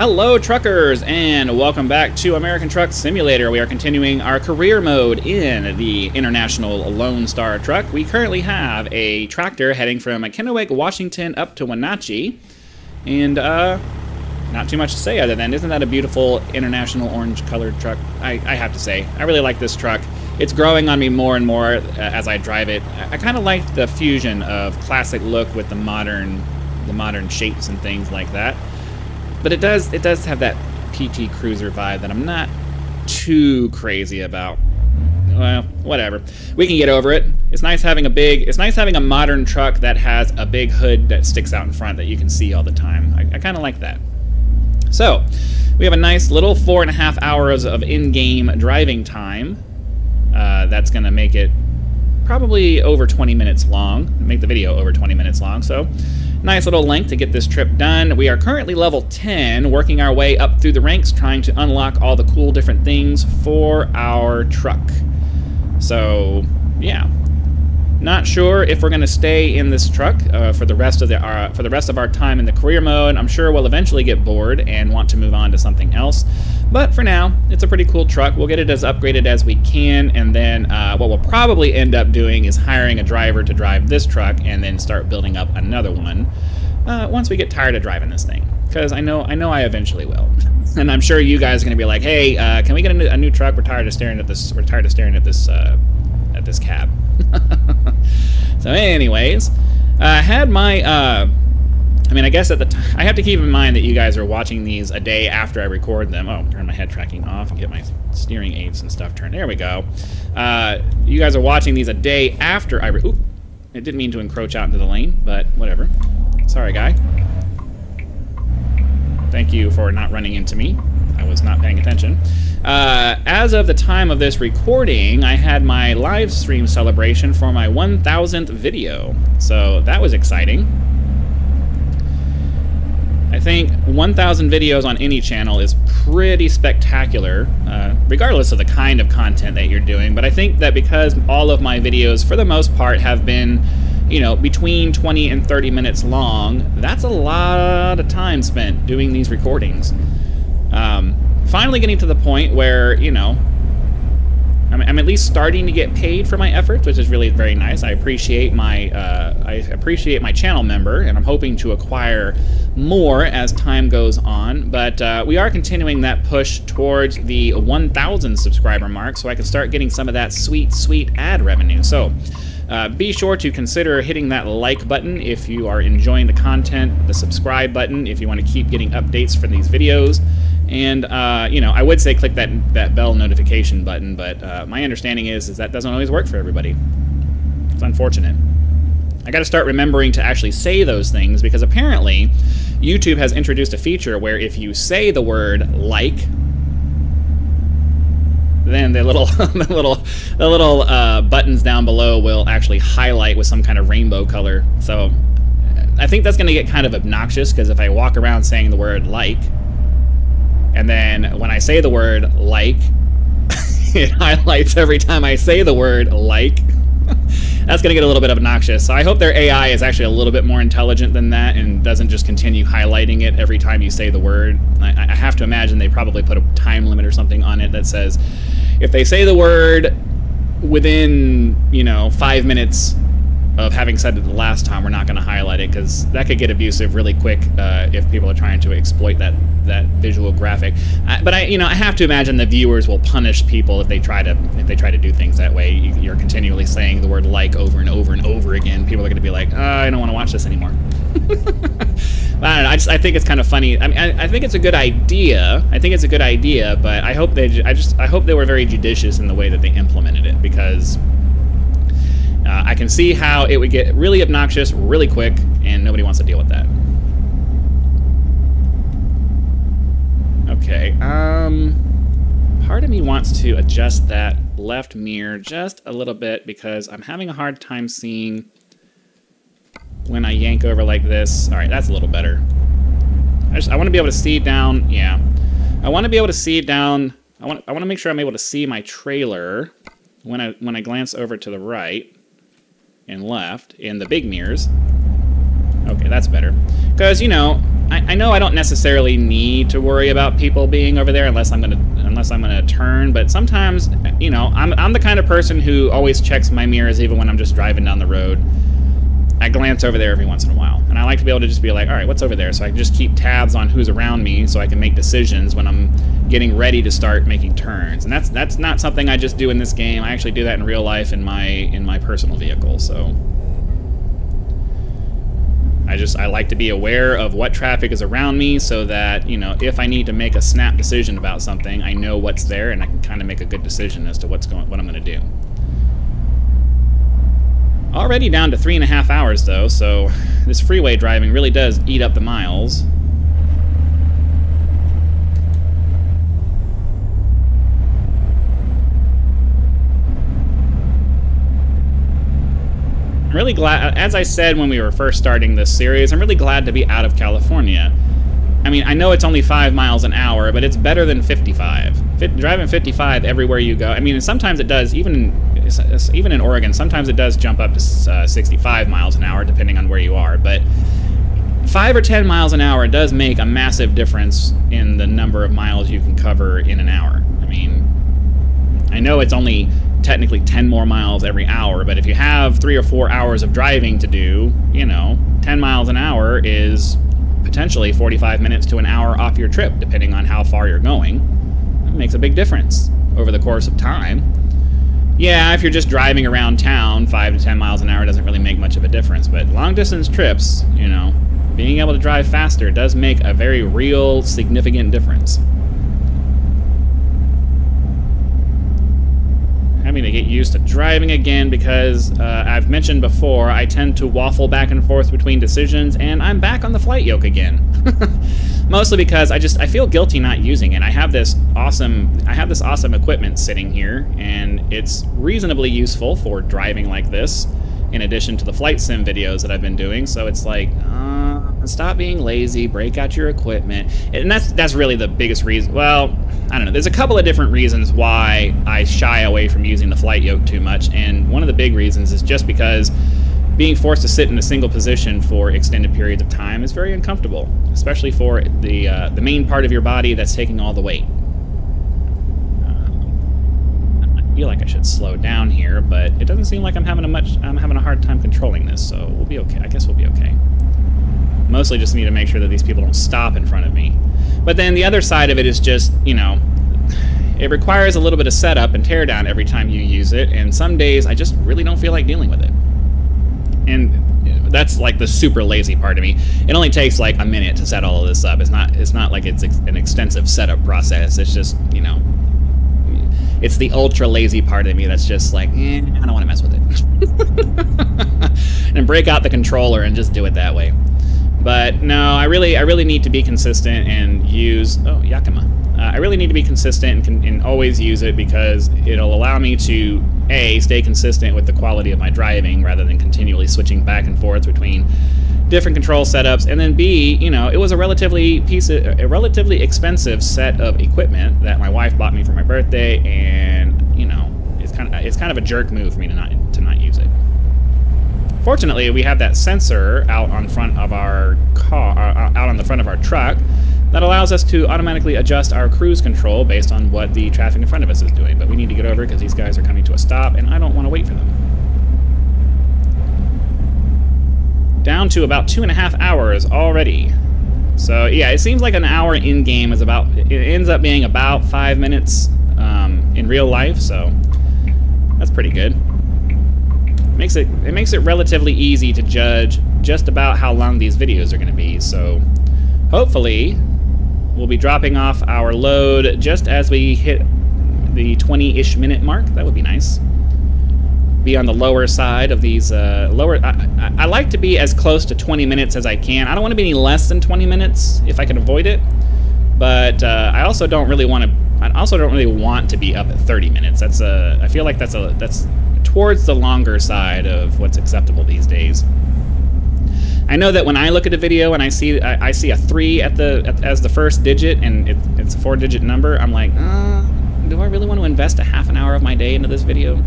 Hello truckers, and welcome back to American Truck Simulator. We are continuing our career mode in the International Lonestar truck. We currently have a tractor heading from KENNEWICK, Washington up to WENATCHEE. And not too much to say other than, isn't that a beautiful international orange colored truck? I have to say, I really like this truck. It's growing on me more and more as I drive it. I kind of like the fusion of classic look with the modern shapes and things like that. But it does have that PT Cruiser vibe that I'm not too crazy about. Well, whatever. We can get over it. It's nice having a modern truck that has a big hood that sticks out in front that you can see all the time. I kind of like that. So, we have a nice little 4.5 hours of in-game driving time. That's going to make it probably over 20 minutes long. Make the video over 20 minutes long, so nice little length to get this trip done. We are currently level 10, working our way up through the ranks, trying to unlock all the cool different things for our truck. So, yeah. Not sure if we're going to stay in this truck for the rest of our time in the career mode. I'm sure we'll eventually get bored and want to move on to something else. But for now, it's a pretty cool truck. We'll get it as upgraded as we can, and then what we'll probably end up doing is hiring a driver to drive this truck and then start building up another one once we get tired of driving this thing. Because I know I eventually will. And I'm sure you guys are going to be like, hey, can we get a new truck? We're tired of staring at this. We're tired of staring at this cab. So anyways, I had my, I mean, I guess at the time, I have to keep in mind that you guys are watching these a day after I record them. Oh, turn my head tracking off and get my steering aids and stuff turned. There we go. You guys are watching these a day after Ooh, I didn't mean to encroach out into the lane, but whatever. Sorry, guy. Thank you for not running into me. I was not paying attention. As of the time of this recording, I had my live stream celebration for my 1,000th video, so that was exciting. I think 1,000 videos on any channel is pretty spectacular, regardless of the kind of content that you're doing, but I think that because all of my videos, for the most part, have been, you know, between 20 and 30 minutes long, that's a lot of time spent doing these recordings. Finally getting to the point where, you know, I'm at least starting to get paid for my efforts, which is really very nice. I appreciate my channel member, and I'm hoping to acquire more as time goes on. But we are continuing that push towards the 1,000 subscriber mark, so I can start getting some of that sweet, sweet ad revenue. So be sure to consider hitting that like button if you are enjoying the content, the subscribe button if you want to keep getting updates for these videos. And, you know, I would say click that bell notification button, but my understanding is that doesn't always work for everybody. It's unfortunate. I got to start remembering to actually say those things, because apparently YouTube has introduced a feature where if you say the word like, then the little buttons down below will actually highlight with some kind of rainbow color. So I think that's going to get kind of obnoxious, because if I walk around saying the word like, and then when I say the word like, it highlights every time I say the word like, that's going to get a little bit obnoxious. So I hope their AI is actually a little bit more intelligent than that and doesn't just continue highlighting it every time you say the word. I have to imagine they probably put a time limit or something on it that says if they say the word within, you know, 5 minutes of having said it the last time, we're not going to highlight it, because that could get abusive really quick if people are trying to exploit that visual graphic. But I have to imagine the viewers will punish people if they try to do things that way. You're continually saying the word like over and over and over again. People are going to be like, I don't want to watch this anymore. I don't know. I think it's kind of funny. I mean, I think it's a good idea. I think it's a good idea, but I hope I hope they were very judicious in the way that they implemented it, because I can see how it would get really obnoxious really quick, and nobody wants to deal with that. Okay, part of me wants to adjust that left mirror just a little bit, because I'm having a hard time seeing when I yank over like this. All right, that's a little better. I want to be able to see down. Yeah, I want to be able to see down. I want to make sure I'm able to see my trailer when I glance over to the right and left in the big mirrors. Okay, that's better. Because, you know, I know I don't necessarily need to worry about people being over there unless I'm gonna turn, but sometimes, you know, I'm the kind of person who always checks my mirrors even when I'm just driving down the road. I glance over there every once in a while, and I like to be able to just be like, all right, what's over there? So I can just keep tabs on who's around me so I can make decisions when I'm getting ready to start making turns. And that's not something I just do in this game. I actually do that in real life in my personal vehicle. So I like to be aware of what traffic is around me so that, you know, if I need to make a snap decision about something, I know what's there and I can kind of make a good decision as to what I'm going to do. Already down to 3.5 hours though, so this freeway driving really does eat up the miles. I'm really glad, as I said when we were first starting this series, I'm really glad to be out of California. I mean, I know it's only 5 miles an hour, but it's better than 55. Driving 55 everywhere you go. I mean, sometimes it does, even in Oregon, sometimes it does jump up to 65 miles an hour, depending on where you are. But 5 or 10 miles an hour does make a massive difference in the number of miles you can cover in an hour. I mean, I know it's only technically 10 more miles every hour, but if you have 3 or 4 hours of driving to do, you know, 10 miles an hour is potentially 45 minutes to an hour off your trip, depending on how far you're going. It makes a big difference over the course of time. Yeah, if you're just driving around town, 5 to 10 miles an hour doesn't really make much of a difference, but long-distance trips, you know, being able to drive faster does make a very real, significant difference. Having to get used to driving again because I've mentioned before I tend to waffle back and forth between decisions, and I'm back on the flight yoke again. Mostly because I feel guilty not using it. I have this awesome equipment sitting here, and it's reasonably useful for driving like this, in addition to the flight sim videos that I've been doing. So it's like, stop being lazy, break out your equipment. And that's really the biggest reason. Well, I don't know. There's a couple of different reasons why I shy away from using the flight yoke too much, and one of the big reasons is just because being forced to sit in a single position for extended periods of time is very uncomfortable, especially for the main part of your body that's taking all the weight. I feel like I should slow down here, but it doesn't seem like I'm having a hard time controlling this, so we'll be okay. I guess we'll be okay. Mostly just need to make sure that these people don't stop in front of me. But then the other side of it is just, you know, it requires a little bit of setup and teardown every time you use it, and some days I just really don't feel like dealing with it. And that's like the super lazy part of me. It only takes like a minute to set all of this up. It's not like it's an extensive setup process. It's just, you know, it's the ultra lazy part of me that's just like, I don't want to mess with it. And break out the controller and just do it that way. But no, I really need to be consistent and use, oh, Yakima. I really need to be consistent and always use it because it'll allow me to, A, stay consistent with the quality of my driving rather than continually switching back and forth between different control setups, and then B, you know, it was a relatively expensive set of equipment that my wife bought me for my birthday, and you know, it's kind of a jerk move for me to not use it. Fortunately, we have that sensor out on front of our car, out on the front of our truck, that allows us to automatically adjust our cruise control based on what the traffic in front of us is doing. But we need to get over because these guys are coming to a stop, and I don't want to wait for them. Down to about 2.5 hours already. So yeah, it seems like an hour in game is about, it ends up being about 5 minutes in real life, so that's pretty good. It makes it relatively easy to judge just about how long these videos are going to be, so hopefully we'll be dropping off our load just as we hit the 20-ish minute mark. That would be nice. Be on the lower side of these I like to be as close to 20 minutes as I can. I don't want to be any less than 20 minutes if I can avoid it, but I also don't really want to be up at 30 minutes. I feel like that's towards the longer side of what's acceptable these days. I know that when I look at a video and I see a 3 as the first digit and it's a 4-digit number, I'm like, do I really want to invest a half an hour of my day into this video?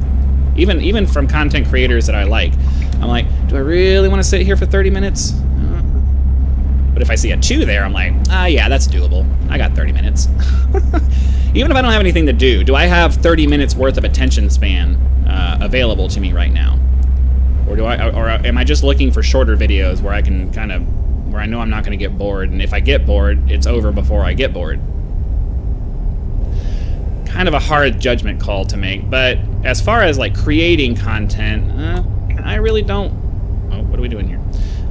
Even from content creators that I like, I'm like, do I really want to sit here for 30 minutes? But if I see a 2 there, I'm like, yeah, that's doable. I got 30 minutes. Even if I don't have anything to do I have 30 minutes worth of attention span available to me right now? Or am I just looking for shorter videos where I can kind of, where I know I'm not going to get bored, and if I get bored, it's over before I get bored? Kind of a hard judgment call to make, but as far as like creating content, I really don't. Oh, what are we doing here?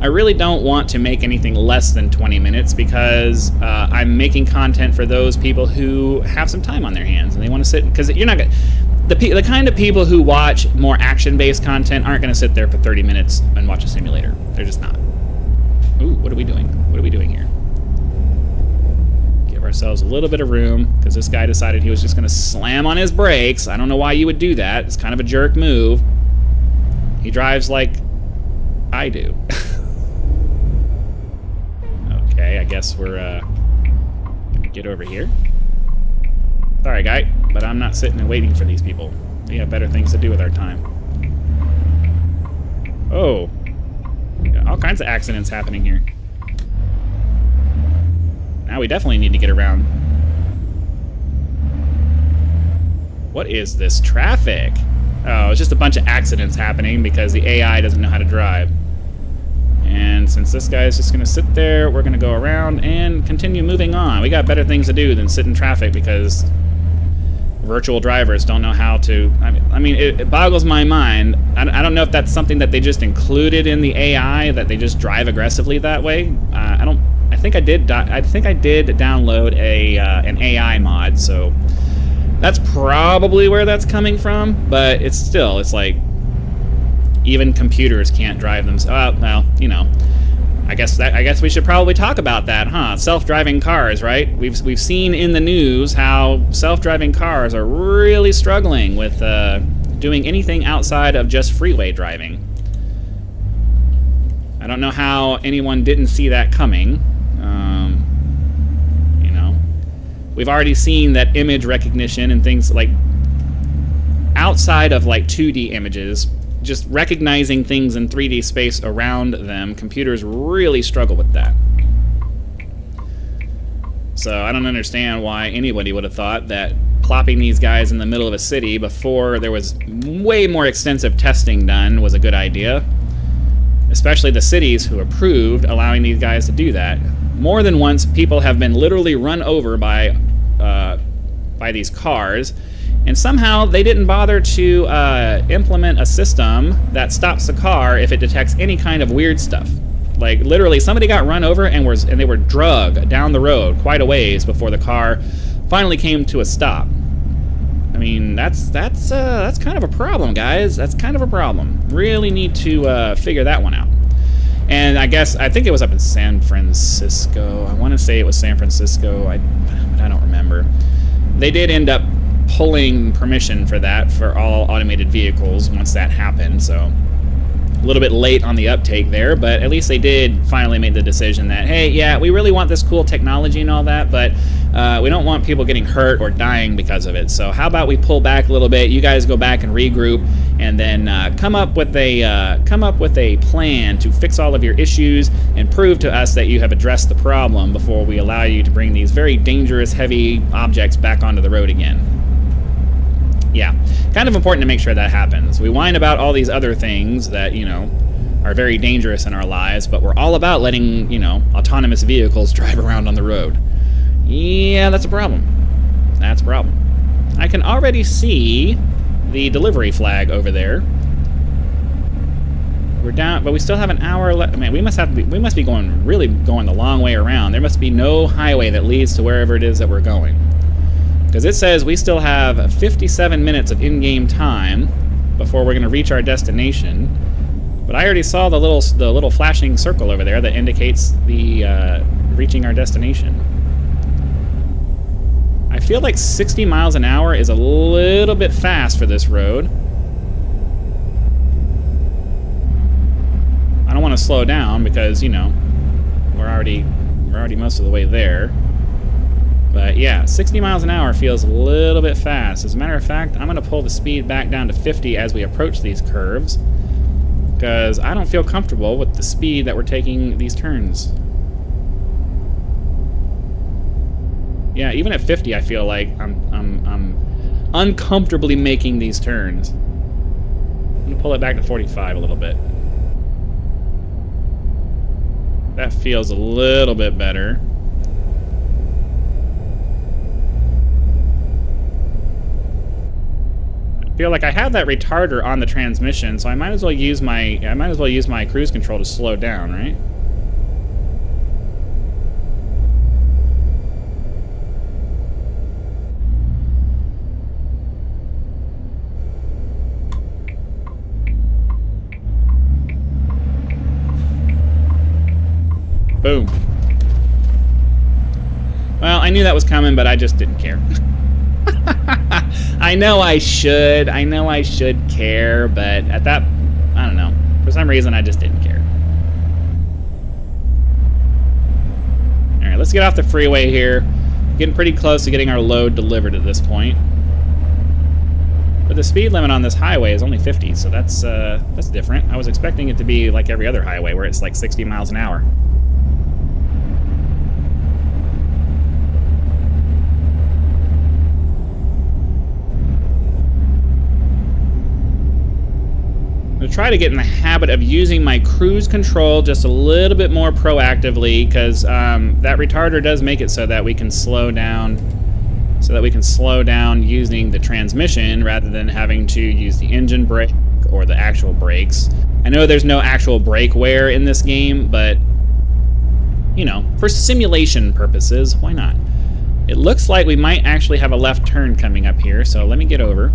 I really don't want to make anything less than 20 minutes because I'm making content for those people who have some time on their hands and they want to sit, because you're not gonna. The kind of people who watch more action-based content aren't going to sit there for 30 minutes and watch a simulator. They're just not. Ooh, what are we doing? What are we doing here? Give ourselves a little bit of room, because this guy decided he was just going to slam on his brakes. I don't know why you would do that. It's kind of a jerk move. He drives like I do. Okay, I guess we're gonna get over here. Sorry, guy, but I'm not sitting and waiting for these people. We have better things to do with our time. Oh. Got all kinds of accidents happening here. Now we definitely need to get around. What is this traffic? Oh, it's just a bunch of accidents happening because the AI doesn't know how to drive. And since this guy is just going to sit there, we're going to go around and continue moving on. We got better things to do than sit in traffic because virtual drivers don't know how to. I mean, it boggles my mind. I don't know if that's something that they just included in the AI, that they just drive aggressively that way. I think I did download an AI mod, so that's probably where that's coming from. But it's still, it's like even computers can't drive themselves. Well, you know. I guess we should probably talk about that, huh? Self-driving cars, right? We've seen in the news how self-driving cars are really struggling with doing anything outside of just freeway driving. I don't know how anyone didn't see that coming. You know, we've already seen that image recognition and things like outside of like 2D images. Just recognizing things in 3D space around them, computers really struggle with that. So I don't understand why anybody would have thought that plopping these guys in the middle of a city before there was way more extensive testing done was a good idea. Especially the cities who approved allowing these guys to do that. More than once, people have been literally run over by these cars. And somehow they didn't bother to implement a system that stops the car if it detects any kind of weird stuff. Like literally, somebody got run over and they were drugged down the road quite a ways before the car finally came to a stop. I mean, that's kind of a problem, guys. That's kind of a problem. Really need to figure that one out. And I think it was up in San Francisco. I want to say it was San Francisco. But I don't remember. They did end up pulling permission for that for all automated vehicles once that happened, so a little bit late on the uptake there, but at least they did finally make the decision that, hey, yeah, we really want this cool technology and all that, but we don't want people getting hurt or dying because of it, so how about we pull back a little bit, you guys go back and regroup, and then come up with a plan to fix all of your issues and prove to us that you have addressed the problem before we allow you to bring these very dangerous, heavy objects back onto the road again. Yeah, kind of important to make sure that happens. We whine about all these other things that, you know, are very dangerous in our lives, but we're all about letting, you know, autonomous vehicles drive around on the road. Yeah, that's a problem. That's a problem. I can already see the delivery flag over there. We're down, but we still have an hour left. I mean, we must be going the long way around. There must be no highway that leads to wherever it is that we're going. Because it says we still have 57 minutes of in-game time before we're going to reach our destination. But I already saw the little flashing circle over there that indicates the reaching our destination. I feel like 60 miles an hour is a little bit fast for this road. I don't want to slow down because, you know, we're already most of the way there. But yeah, 60 miles an hour feels a little bit fast. As a matter of fact, I'm going to pull the speed back down to 50 as we approach these curves, because I don't feel comfortable with the speed that we're taking these turns. Yeah, even at 50, I feel like I'm uncomfortably making these turns. I'm gonna pull it back to 45 a little bit. That feels a little bit better. I feel like I have that retarder on the transmission, so I might as well use my cruise control to slow down, right? Boom. Well, I knew that was coming, but I just didn't care. I know I should care, but at that, I don't know. For some reason, I just didn't care. All right, let's get off the freeway here. Getting pretty close to getting our load delivered at this point. But the speed limit on this highway is only 50, so that's different. I was expecting it to be like every other highway, where it's like 60 miles an hour. Try to get in the habit of using my cruise control just a little bit more proactively, because that retarder does make it so that we can slow down, using the transmission rather than having to use the engine brake or the actual brakes. I know there's no actual brake wear in this game, but you know, for simulation purposes, why not? It looks like we might actually have a left turn coming up here, so let me get over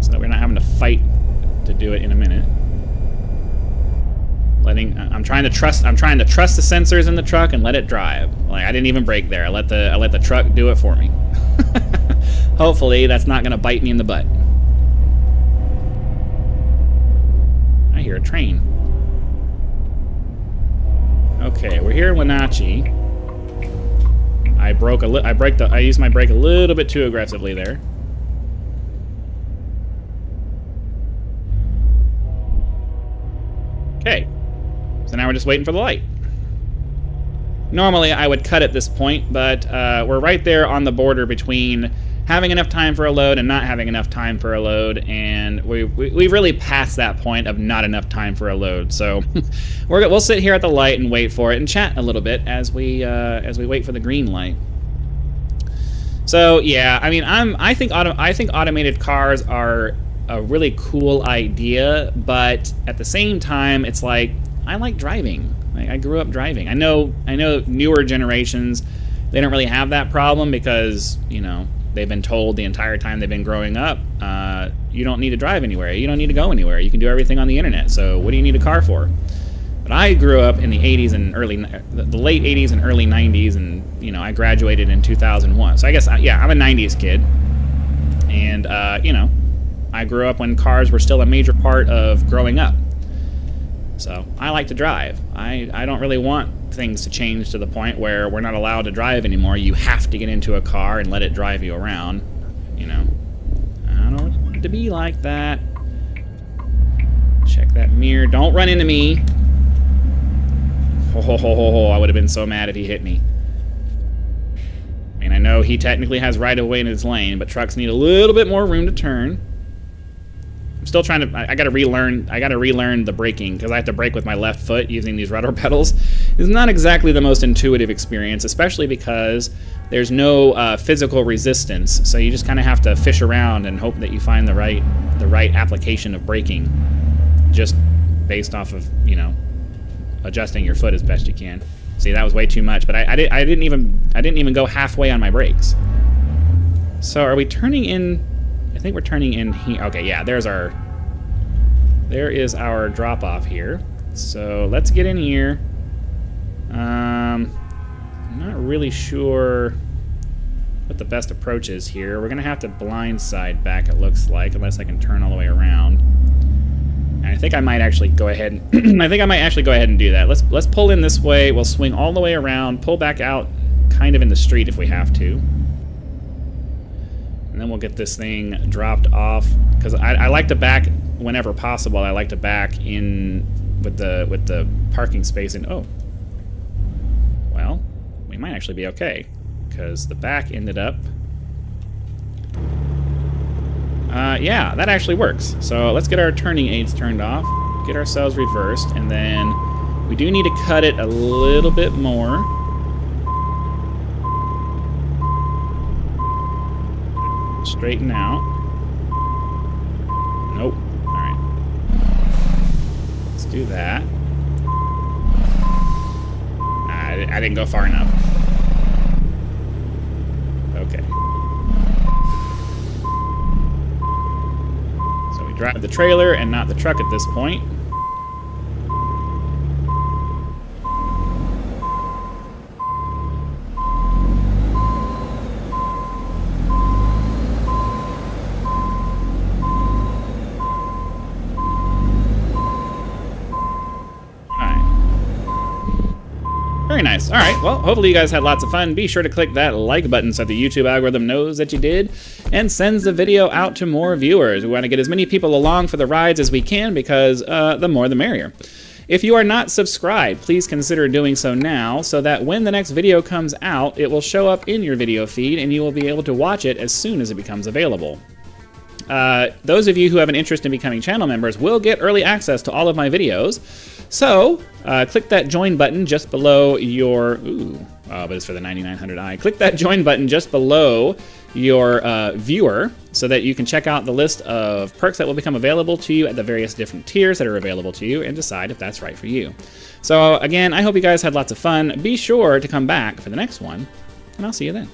so that we're not having to fight to do it in a minute. I'm trying to trust the sensors in the truck and let it drive. Like, I didn't even brake there. I let the truck do it for me. Hopefully that's not gonna bite me in the butt. I hear a train. Okay, we're here in Wenatchee. I used my brake a little bit too aggressively there. Okay, so now we're just waiting for the light. Normally I would cut at this point, but we're right there on the border between having enough time for a load and not having enough time for a load, and we've really passed that point of not enough time for a load. So we'll sit here at the light and wait for it and chat a little bit as we wait for the green light. So yeah, I mean, I think automated cars are a really cool idea, but at the same time, it's like, I like driving. I grew up driving. I know newer generations, they don't really have that problem because, you know, they've been told the entire time they've been growing up, you don't need to drive anywhere. You don't need to go anywhere. You can do everything on the internet. So what do you need a car for? But I grew up in the 80s and the late 80s and early 90s, and, you know, I graduated in 2001. So I guess, yeah, I'm a 90s kid. And, you know, I grew up when cars were still a major part of growing up. So I like to drive. I don't really want things to change to the point where we're not allowed to drive anymore. You have to get into a car and let it drive you around. You know, I don't want it to be like that. Check that mirror. Don't run into me. Oh, I would have been so mad if he hit me. I mean, I know he technically has right of way in his lane, but trucks need a little bit more room to turn. I'm still trying to, I gotta relearn the braking, because I have to brake with my left foot using these rudder pedals. It's not exactly the most intuitive experience, especially because there's no physical resistance, so you just kind of have to fish around and hope that you find the right application of braking, just based off of, you know, adjusting your foot as best you can. See, that was way too much, but I didn't even go halfway on my brakes. So are we turning in? I think we're turning in here. Okay, yeah, there is our drop off here. So let's get in here. I'm not really sure what the best approach is here. We're gonna have to blindside back, it looks like, unless I can turn all the way around. And I think I might actually go ahead and do that. Let's pull in this way. We'll swing all the way around, pull back out, kind of in the street if we have to. And then we'll get this thing dropped off, because I like to back whenever possible. I like to back in with the parking space. And oh, well, we might actually be okay, because the back ended up... yeah, that actually works. So let's get our turning aids turned off, get ourselves reversed, and then we do need to cut it a little bit more. Straighten out. Nope. Alright. Let's do that. I didn't go far enough. Okay. So we drive the trailer and not the truck at this point. Very nice. All right, well, hopefully you guys had lots of fun. Be sure to click that like button so the YouTube algorithm knows that you did and sends the video out to more viewers. We want to get as many people along for the rides as we can because the more the merrier. If you are not subscribed, please consider doing so now so that when the next video comes out, it will show up in your video feed and you will be able to watch it as soon as it becomes available. Those of you who have an interest in becoming channel members will get early access to all of my videos. So, click that join button just below your... but it's for the 9900i. Click that join button just below your viewer so that you can check out the list of perks that will become available to you at the various different tiers that are available to you and decide if that's right for you. So, again, I hope you guys had lots of fun. Be sure to come back for the next one, and I'll see you then.